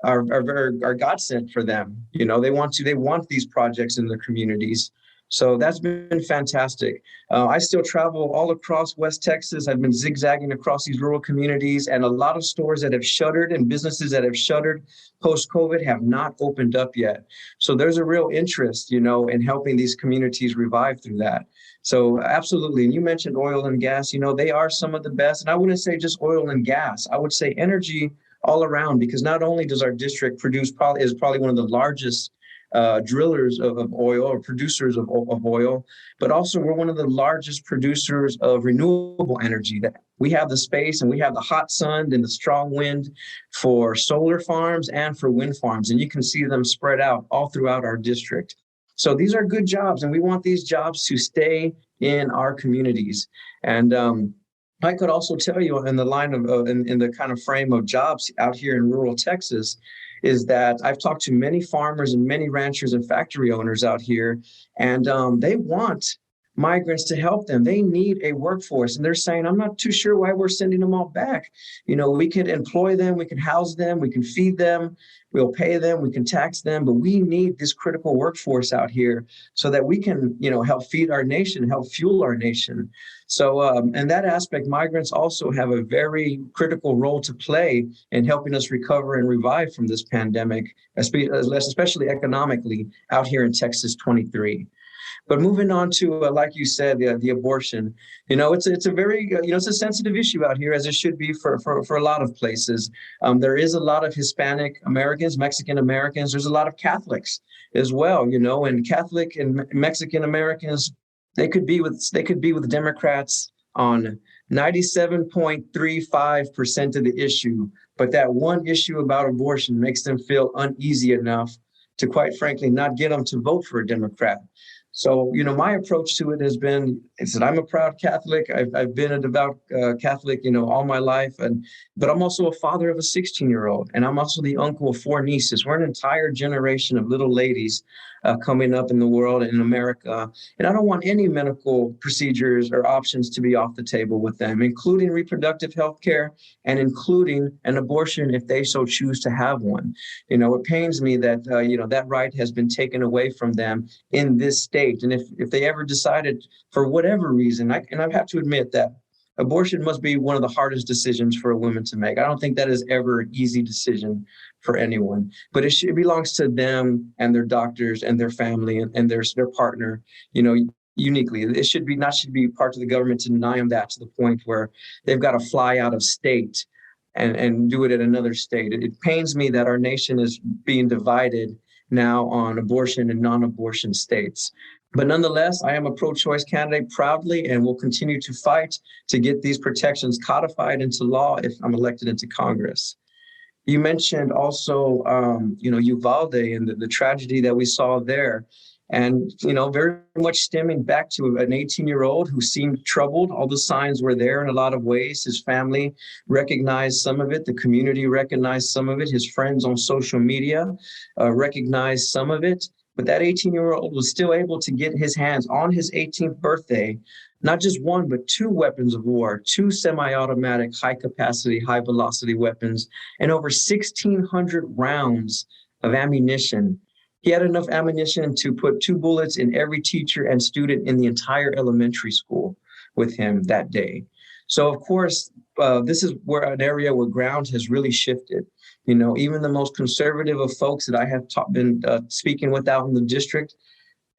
are godsend for them. They want these projects in their communities. So that's been fantastic. I still travel all across West Texas. I've been zigzagging across these rural communities, and a lot of stores that have shuttered and businesses that have shuttered post-COVID have not opened up yet. So there's a real interest, in helping these communities revive through that. So absolutely. And you mentioned oil and gas, they are some of the best. And I wouldn't say just oil and gas. I would say energy all around, because not only does our district is probably one of the largest drillers of oil or producers of oil, but also we're one of the largest producers of renewable energy. That we have the space and we have the hot sun and the strong wind for solar farms and for wind farms. And you can see them spread out all throughout our district. So these are good jobs, and we want these jobs to stay in our communities. And I could also tell you in the line of, in the kind of frame of jobs out here in rural Texas, is that I've talked to many farmers and many ranchers and factory owners out here, and they want migrants to help them. They need a workforce, and they're saying, I'm not too sure why we're sending them all back. We could employ them, we can house them, we can feed them, we'll pay them, we can tax them, but we need this critical workforce out here so that we can, help feed our nation, help fuel our nation. So, and that aspect, migrants also have a very critical role to play in helping us recover and revive from this pandemic, especially economically out here in Texas 23. But moving on to, like you said, the abortion, it's a very, it's a sensitive issue out here, as it should be for a lot of places. There is a lot of Hispanic Americans, Mexican Americans. There's a lot of Catholics as well, and Catholic and Mexican Americans, they could be with Democrats on 97.35% of the issue. But that one issue about abortion makes them feel uneasy enough to, quite frankly, not get them to vote for a Democrat. So, my approach to it has been, I'm a proud Catholic. I've been a devout Catholic, all my life. But I'm also a father of a 16-year-old, and I'm also the uncle of 4 nieces. We're an entire generation of little ladies coming up in the world and in America. And I don't want any medical procedures or options to be off the table with them, including reproductive health care and including an abortion if they so choose to have one. It pains me that, that right has been taken away from them in this state. And if they ever decided for whatever reason, I have to admit that abortion must be one of the hardest decisions for a woman to make. I don't think that is ever an easy decision for anyone, but it belongs to them and their doctors and their family and their partner, uniquely. It should be part of the government to deny them that to the point where they've got to fly out of state and do it at another state. It pains me that our nation is being divided now on abortion and non-abortion states. But nonetheless, I am a pro-choice candidate proudly and will continue to fight to get these protections codified into law if I'm elected into Congress. You mentioned also, Uvalde and the tragedy that we saw there. And, very much stemming back to an 18-year-old who seemed troubled. All the signs were there in a lot of ways. His family recognized some of it. The community recognized some of it. His friends on social media recognized some of it. But that 18-year-old was still able to get his hands on his 18th birthday, not just one, but 2 weapons of war, 2 semi-automatic, high-capacity, high-velocity weapons, and over 1,600 rounds of ammunition. He had enough ammunition to put 2 bullets in every teacher and student in the entire elementary school with him that day. So, of course, this is an area where ground has really shifted. Even the most conservative of folks that I have been speaking with out in the district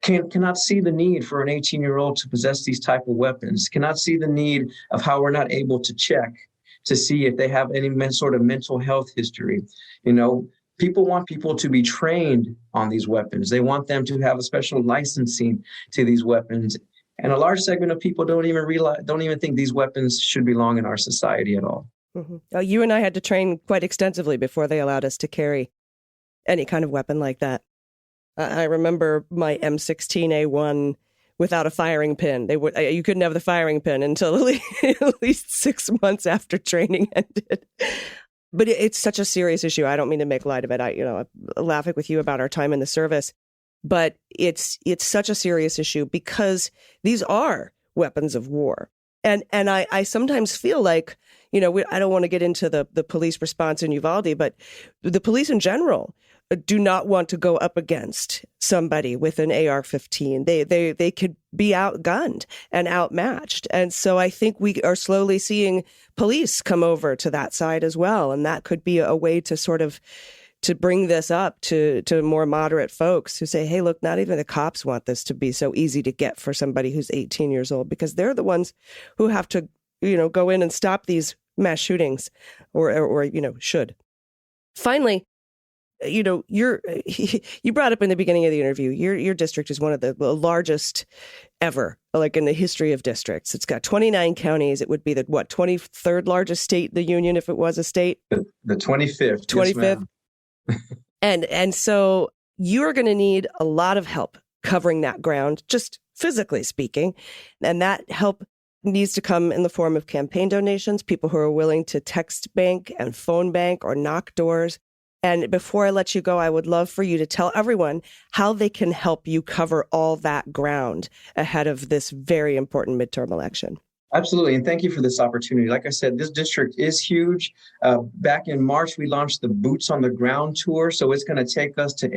cannot see the need for an 18-year-old to possess these type of weapons, cannot see the need of how we're not able to check to see if they have any sort of mental health history. People want people to be trained on these weapons. They want them to have a special licensing to these weapons. And a large segment of people don't even think these weapons should belong in our society at all. Mm-hmm. You and I had to train quite extensively before they allowed us to carry any kind of weapon like that. I remember my M16A1 without a firing pin. You couldn't have the firing pin until at least 6 months after training ended. But it's such a serious issue. I don't mean to make light of it. I'm laughing with you about our time in the service, but it's such a serious issue because these are weapons of war. And I sometimes feel like, I don't want to get into the police response in Uvalde, but the police in general do not want to go up against somebody with an AR-15. They could be outgunned and outmatched. And so I think we are slowly seeing police come over to that side as well. And that could be a way to sort of to bring this up to more moderate folks who say, hey, look, not even the cops want this to be so easy to get for somebody who's 18 years old, because they're the ones who have to, go in and stop these mass shootings or should. Finally, you brought up in the beginning of the interview, your district is one of the largest ever, like in the history of districts. It's got 29 counties. It would be the 23rd largest state in the union if it was a state. The 25th. 25th. Yes, and so you're going to need a lot of help covering that ground, just physically speaking. And that help needs to come in the form of campaign donations, people who are willing to text bank and phone bank or knock doors. And before I let you go, I would love for you to tell everyone how they can help you cover all that ground ahead of this very important midterm election. Absolutely. And thank you for this opportunity. Like I said, this district is huge. Back in March, we launched the Boots on the Ground tour. So it's going to take us to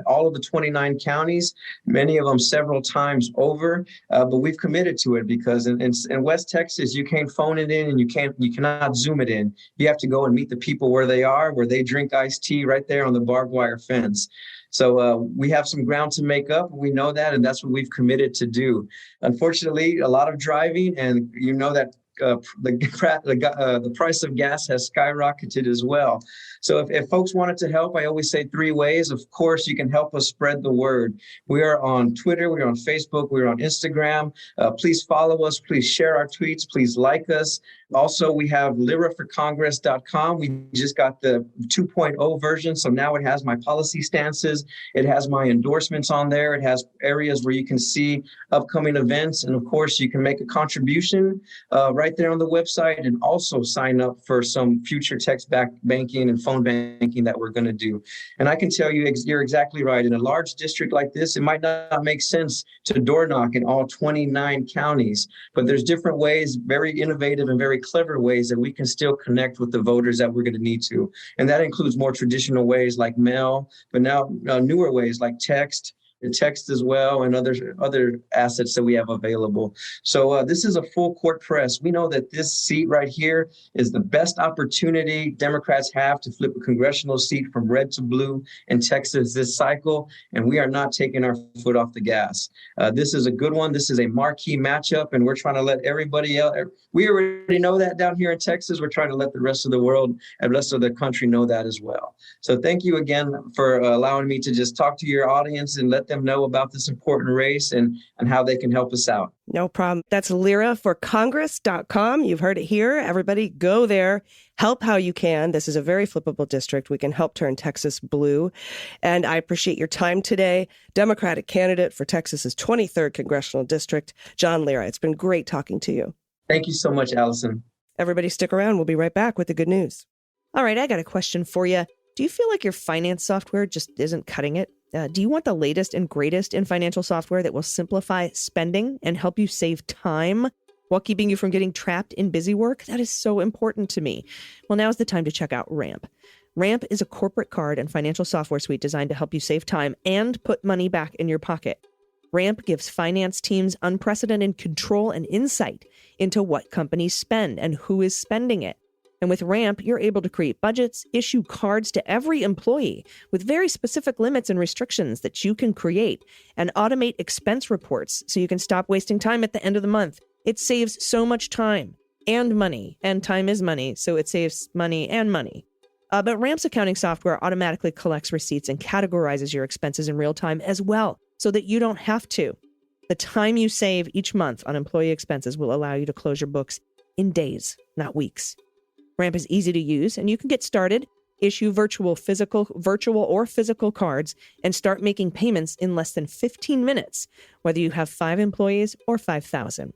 all of the 29 counties, many of them several times over. But we've committed to it because in West Texas, you can't phone it in and you cannot Zoom it in. You have to go and meet the people where they are, where they drink iced tea right there on the barbed wire fence. So we have some ground to make up. We know that, and that's what we've committed to do. Unfortunately, a lot of driving, and that the price of gas has skyrocketed as well. So if folks wanted to help, I always say 3 ways. Of course, you can help us spread the word. We are on Twitter, we're on Facebook, we're on Instagram. Please follow us. Please share our tweets. Please like us. Also, we have liraforcongress.com. We just got the 2.0 version. So now it has my policy stances. It has my endorsements on there. It has areas where you can see upcoming events. And of course, you can make a contribution right there on the website, and also sign up for some future text-backed banking and phone banking that we're going to do. And I can tell you, you're exactly right. In a large district like this, it might not make sense to door knock in all 29 counties, but there's different ways, very innovative and very clever ways that we can still connect with the voters that we're going to need to. And that includes more traditional ways like mail, but now newer ways like text as well, and other assets that we have available. So this is a full court press. We know that this seat right here is the best opportunity Democrats have to flip a congressional seat from red to blue in Texas this cycle, and we are not taking our foot off the gas. This is a good one. This is a marquee matchup, and we're trying to let everybody else. We already know that down here in Texas. We're trying to let the rest of the world and the rest of the country know that as well. So thank you again for allowing me to just talk to your audience and let them know about this important race and how they can help us out. No problem. That's liraforcongress.com. You've heard it here. Everybody go there. Help how you can. This is a very flippable district. We can help turn Texas blue. And I appreciate your time today. Democratic candidate for Texas's 23rd congressional district, John Lira. It's been great talking to you. Thank you so much, Allison. Everybody stick around. We'll be right back with the good news. All right, I got a question for you. Do you feel like your finance software just isn't cutting it? Do you want the latest and greatest in financial software that will simplify spending and help you save time while keeping you from getting trapped in busy work? That is so important to me. Well, now's the time to check out Ramp. Ramp is a corporate card and financial software suite designed to help you save time and put money back in your pocket. Ramp gives finance teams unprecedented control and insight into what companies spend and who is spending it. And with Ramp, you're able to create budgets, issue cards to every employee with very specific limits and restrictions that you can create, and automate expense reports so you can stop wasting time at the end of the month. It saves so much time and money, and time is money, so it saves money and money. But Ramp's accounting software automatically collects receipts and categorizes your expenses in real time as well, so that you don't have to. The time you save each month on employee expenses will allow you to close your books in days, not weeks. Ramp is easy to use, and you can get started, issue virtual or physical cards, and start making payments in less than 15 minutes, whether you have 5 employees or 5,000.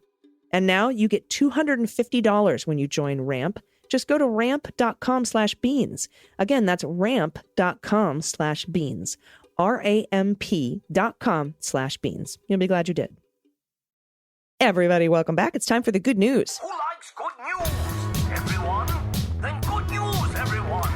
And now you get $250 when you join Ramp. Just go to ramp.com/beans. Again, that's ramp.com/beans. ramp.com/beans. You'll be glad you did. Everybody, welcome back. It's time for the good news. Who likes good news? Everyone? Then good news, everyone.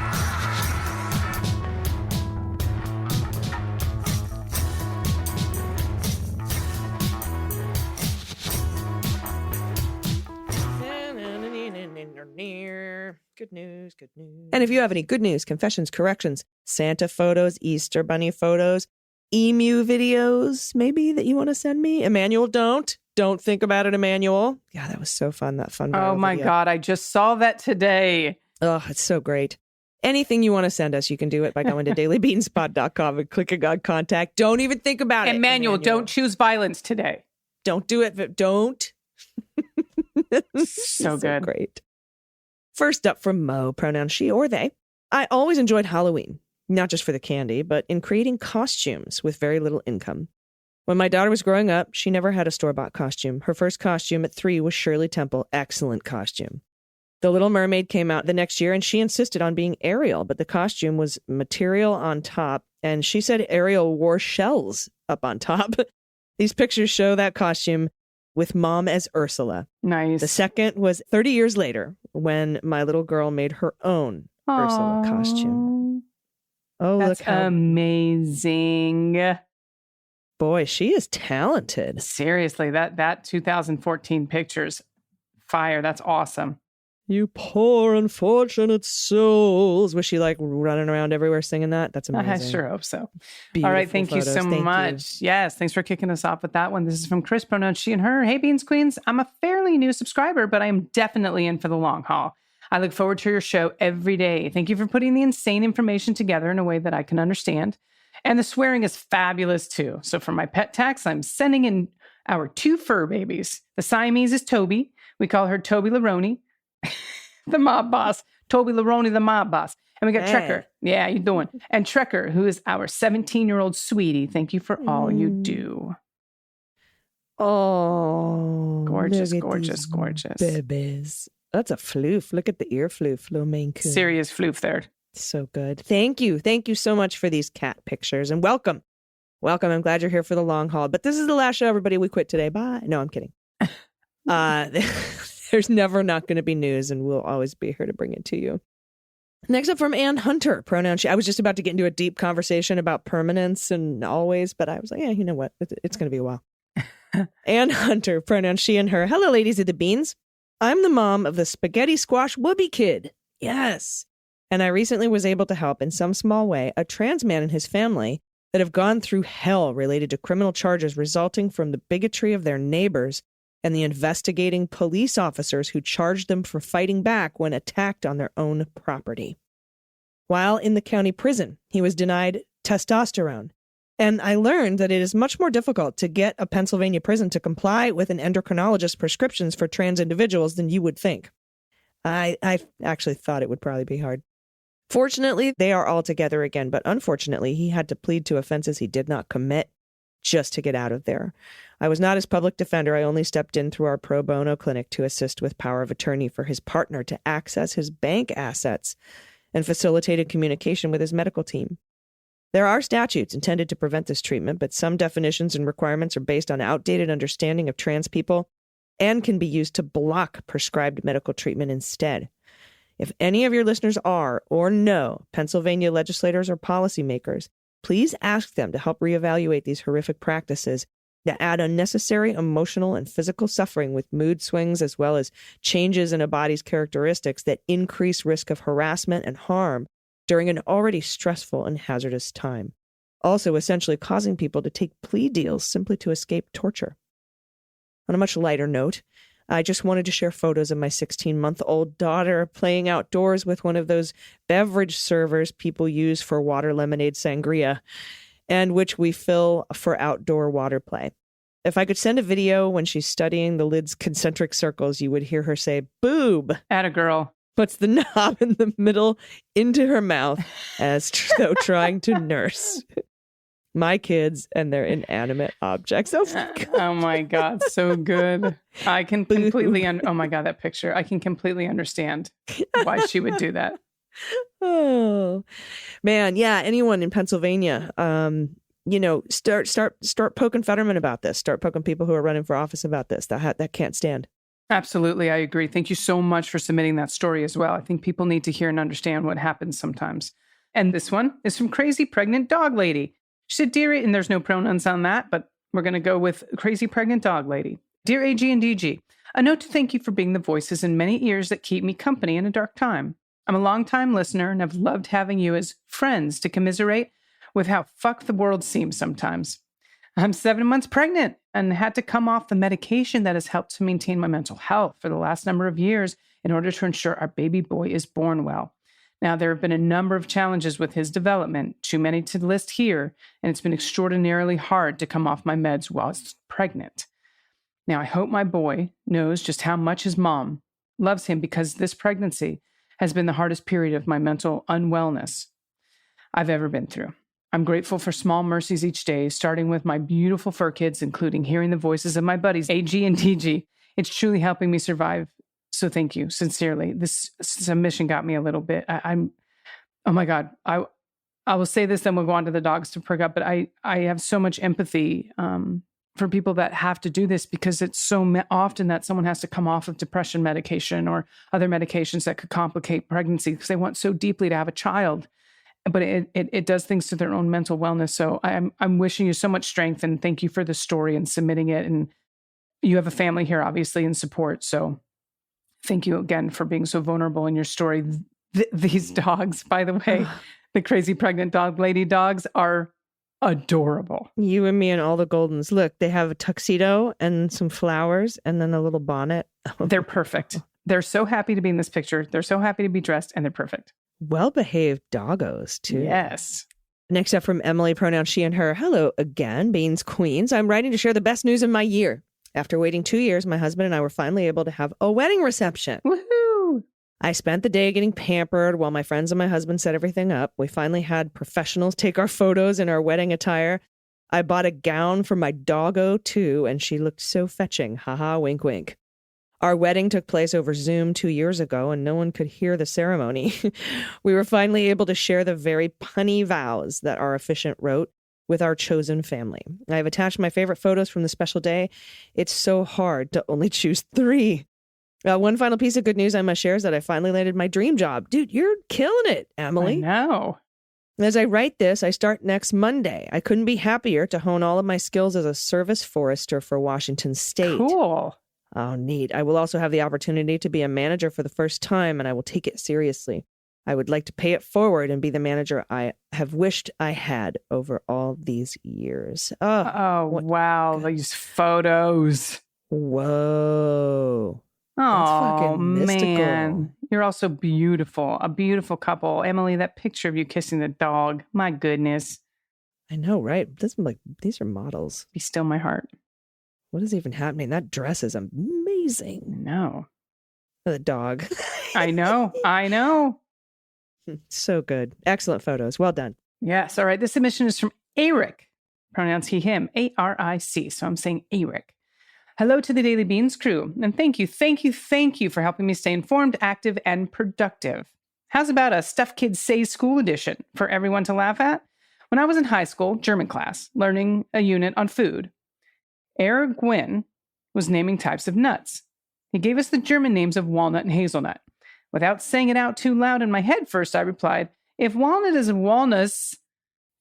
there. Good news, good news. And if you have any good news, confessions, corrections, Santa photos, Easter bunny photos, emu videos, maybe that you want to send me, Emmanuel, don't think about it, Emmanuel. Yeah, that was so fun. That fun. Oh my video. God. I just saw that today. Oh, it's so great. Anything you want to send us, you can do it by going to dailybeanspod.com and clicking on contact. Don't even think about it. Emmanuel, don't choose violence today. Don't do it. Don't. So good. Great. First up from Mo, pronoun she or they. I always enjoyed Halloween, not just for the candy, but in creating costumes with very little income. When my daughter was growing up, she never had a store-bought costume. Her first costume at 3 was Shirley Temple. Excellent costume. The Little Mermaid came out the next year, and she insisted on being Ariel, but the costume was material on top, and she said Ariel wore shells up on top. These pictures show that costume with Mom as Ursula. Nice. The second was 30 years later when my little girl made her own Ursula costume. Oh, that's look how amazing. Boy, she is talented. Seriously, that 2014 pictures, fire. That's awesome. You poor unfortunate souls. Was she like running around everywhere singing that? That's amazing. I sure hope so. Beautiful All right. Thank you so much. Yes. Thanks for kicking us off with that one. This is from Chris, pronoun she and her. Hey, Beans Queens. I'm a fairly new subscriber, but I am definitely in for the long haul. I look forward to your show every day. Thank you for putting the insane information together in a way that I can understand. And the swearing is fabulous too. So for my pet tax, I'm sending in our 2 fur babies. The Siamese is Toby. We call her Toby Laroni. The mob boss, Toby Laroni, the mob boss. And we got Trekker. Yeah, you doing. And Trekker, who is our 17-year-old sweetie. Thank you for all you do. Oh, gorgeous, gorgeous, gorgeous. Babies. That's a floof. Look at the ear floof, little Maine Coon. Serious floof there. So good. Thank you. Thank you so much for these cat pictures. And welcome. Welcome. I'm glad you're here for the long haul. But this is the last show, everybody. We quit today. Bye. No, I'm kidding. There's never not going to be news, and we'll always be here to bring it to you. Next up from Ann Hunter, pronoun she. I was just about to get into a deep conversation about permanence and always, but I was like, yeah, you know what? It's going to be a while. Ann Hunter, pronoun she and her. Hello, ladies of the beans. I'm the mom of the spaghetti squash whoopee kid. Yes. And I recently was able to help in some small way a trans man and his family that have gone through hell related to criminal charges resulting from the bigotry of their neighbors and the investigating police officers who charged them for fighting back when attacked on their own property. While in the county prison, he was denied testosterone. And I learned that it is much more difficult to get a Pennsylvania prison to comply with an endocrinologist's prescriptions for trans individuals than you would think. I actually thought it would probably be hard. Fortunately, they are all together again, but unfortunately, he had to plead to offenses he did not commit just to get out of there. I was not his public defender. I only stepped in through our pro bono clinic to assist with power of attorney for his partner to access his bank assets and facilitated communication with his medical team. There are statutes intended to prevent this treatment, but some definitions and requirements are based on outdated understanding of trans people and can be used to block prescribed medical treatment instead. If any of your listeners are or know Pennsylvania legislators or policymakers, please ask them to help reevaluate these horrific practices that add unnecessary emotional and physical suffering with mood swings as well as changes in a body's characteristics that increase risk of harassment and harm during an already stressful and hazardous time, also essentially causing people to take plea deals simply to escape torture. On a much lighter note, I just wanted to share photos of my 16-month-old daughter playing outdoors with one of those beverage servers people use for water lemonade sangria, and which we fill for outdoor water play. If I could send a video when she's studying the lid's concentric circles, you would hear her say, "Boob." Atta girl. Puts the knob in the middle into her mouth as though trying to nurse. My kids and their inanimate objects. Oh my God. Oh my God. So good. I can completely, oh my God, that picture. I can completely understand why she would do that. Oh man. Yeah. Anyone in Pennsylvania, start poking Fetterman about this. Start poking people who are running for office about this. That can't stand. Absolutely. I agree. Thank you so much for submitting that story as well. I think people need to hear and understand what happens sometimes. And this one is from Crazy Pregnant Dog Lady. She said, "Dear," and there's no pronouns on that, but we're going to go with Crazy Pregnant Dog Lady. "Dear AG and DG, A note to thank you for being the voices in many ears that keep me company in a dark time. I'm a longtime listener and have loved having you as friends to commiserate with how fucked the world seems sometimes. I'm 7 months pregnant and had to come off the medication that has helped to maintain my mental health for the last number of years in order to ensure our baby boy is born well. Now, there have been a number of challenges with his development, too many to list here, and it's been extraordinarily hard to come off my meds whilst pregnant. Now, I hope my boy knows just how much his mom loves him, because this pregnancy has been the hardest period of my mental unwellness I've ever been through. I'm grateful for small mercies each day, starting with my beautiful fur kids, including hearing the voices of my buddies, AG and DG. It's truly helping me survive. So thank you, sincerely. This submission got me a little bit. I'm oh my God. I will say this, then we'll go on to the dogs to perk up. But I have so much empathy for people that have to do this, because it's so often that someone has to come off of depression medication or other medications that could complicate pregnancy because they want so deeply to have a child. But it does things to their own mental wellness. So I'm wishing you so much strength, and thank you for the story and submitting it. And you have a family here, obviously, in support. So thank you again for being so vulnerable in your story. These dogs, by the way, the crazy pregnant dog lady dogs are adorable. You and me and all the Goldens. Look, they have a tuxedo and some flowers and then a little bonnet. They're perfect. They're so happy to be in this picture. They're so happy to be dressed, and they're perfect. Well-behaved doggos, too. Yes. Next up from Emily, pronouns she and her. Hello again, Beans Queens. I'm writing to share the best news of my year. After waiting 2 years, my husband and I were finally able to have a wedding reception. Woohoo! I spent the day getting pampered while my friends and my husband set everything up. We finally had professionals take our photos in our wedding attire. I bought a gown for my doggo, too, and she looked so fetching. Haha, wink, wink. Our wedding took place over Zoom 2 years ago, and no one could hear the ceremony. We were finally able to share the very punny vows that our officiant wrote with our chosen family. I've attached my favorite photos from the special day. It's so hard to only choose 3. One final piece of good news I must share is that I finally landed my dream job. Dude, you're killing it, Emily. I know. As I write this, I start next Monday. I couldn't be happier to hone all of my skills as a service forester for Washington State. Cool. Oh, neat. I will also have the opportunity to be a manager for the first time, and I will take it seriously. I would like to pay it forward and be the manager I have wished I had over all these years. Wow. These photos. Whoa. Oh, mystical. man. You're also beautiful. A beautiful couple. Emily, that picture of you kissing the dog. My goodness. I know, right? These are models. Be still my heart. What is even happening? That dress is amazing. No. The dog. I know. So good. Excellent photos. Well done. Yes. All right. This submission is from Eric. Pronouns he, him. A-R-I-C. So I'm saying Eric. Hello to the Daily Beans crew. And thank you for helping me stay informed, active, and productive. How's about a Stuff Kids Say School edition for everyone to laugh at? When I was in high school, German class, learning a unit on food, Herr Gwyn was naming types of nuts. He gave us the German names of walnut and hazelnut. Without saying it out too loud in my head first, I replied, if walnut is a walnuts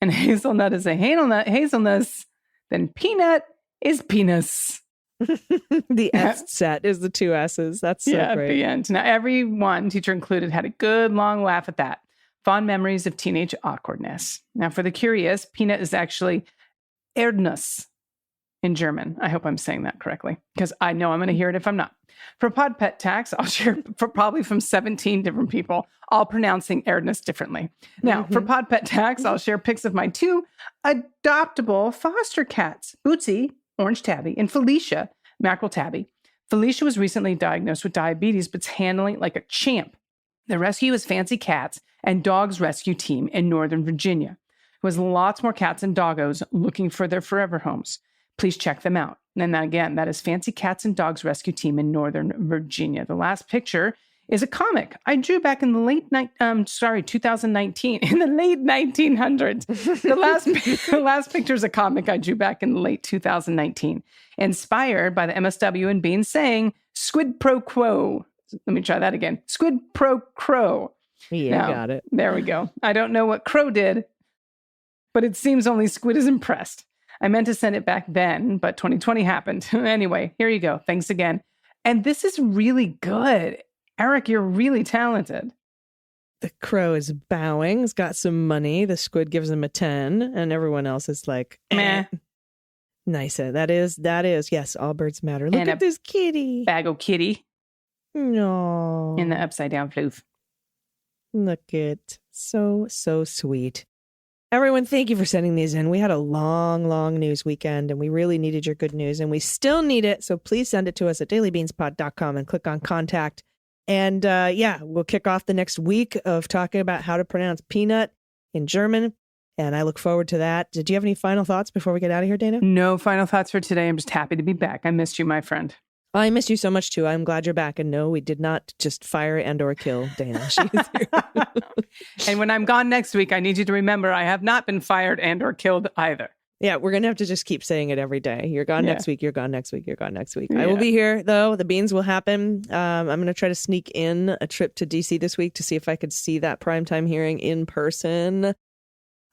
and hazelnut is a hazelnuts, then peanut is penis. The S set is the 2 S's. That's so great. At the end. Now, everyone, teacher included, had a good long laugh at that. Fond memories of teenage awkwardness. Now, for the curious, peanut is actually Erdnuss in German. I hope I'm saying that correctly, because I know I'm going to hear it if I'm not. For Pod Pet Tax, I'll share probably from 17 different people, all pronouncing Erdnuss differently. Now, for Pod Pet Tax, I'll share pics of my 2 adoptable foster cats, Bootsy, Orange Tabby, and Felicia, Mackerel Tabby. Felicia was recently diagnosed with diabetes, but's handling it like a champ. The rescue is Fancy Cats and Dogs Rescue Team in Northern Virginia, who has lots more cats and doggos looking for their forever homes. Please check them out. And again, that is Fancy Cats and Dogs Rescue Team in Northern Virginia. The last picture is a comic I drew back in the 2019, in the late 1900s. The last picture is a comic I drew back in the late 2019, inspired by the MSW and Bean saying, squid pro quo. Let me try that again. Squid pro crow. Yeah, now, got it. There we go. I don't know what crow did, but it seems only squid is impressed. I meant to send it back then, but 2020 happened. Anyway, here you go. Thanks again. And this is really good. Eric, you're really talented. The crow is bowing. He's got some money. The squid gives him a 10, and everyone else is like, Meh. Nice. That is. Yes, all birds matter. Look And at this kitty. Bag o' kitty No. in the upside down floof. Look it. So sweet. Everyone, thank you for sending these in. We had a long news weekend, and we really needed your good news, and we still need it. So please send it to us at dailybeanspod.com and click on contact. And we'll kick off the next week of talking about how to pronounce peanut in German. And I look forward to that. Did you have any final thoughts before we get out of here, Dana? No final thoughts for today. I'm just happy to be back. I missed you, my friend. I miss you so much, too. I'm glad you're back. And no, we did not just fire and or kill Dana. She's here. And when I'm gone next week, I need you to remember I have not been fired and or killed either. Yeah, we're going to have to just keep saying it every day. You're gone next week. You're gone next week. You're gone next week. I will be here, though. The beans will happen. I'm going to try to sneak in a trip to D.C. this week to see if I could see that primetime hearing in person.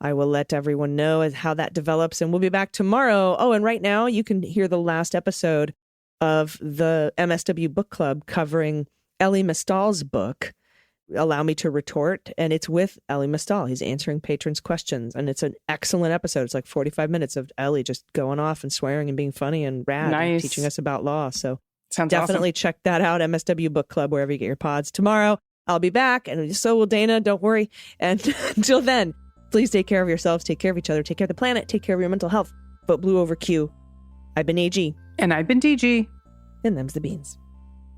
I will let everyone know as how that develops, and we'll be back tomorrow. Oh, and right now you can hear the last episode of the MSW Book Club covering Elie Mystal's book, Allow Me to Retort, and it's with Elie Mystal. He's answering patrons' questions, and it's an excellent episode. It's like 45 minutes of Elie just going off and swearing and being funny and rad and teaching us about law. So sounds definitely awesome. Check that out, MSW Book Club, wherever you get your pods. Tomorrow, I'll be back, and so will Dana. Don't worry. And until then, please take care of yourselves, take care of each other, take care of the planet, take care of your mental health. Vote blue over Q. I've been AG. And I've been DG. And them's the beans.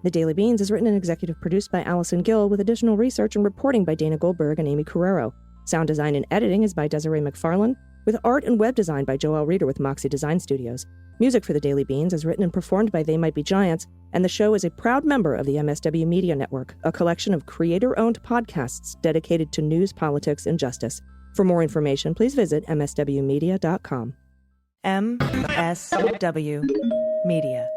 The Daily Beans is written and executive produced by Allison Gill with additional research and reporting by Dana Goldberg and Amy Carrero. Sound design and editing is by Desiree McFarlane, with art and web design by Joelle Reeder with Moxie Design Studios. Music for The Daily Beans is written and performed by They Might Be Giants, and the show is a proud member of the MSW Media Network, a collection of creator-owned podcasts dedicated to news, politics, and justice. For more information, please visit mswmedia.com. MSW Media.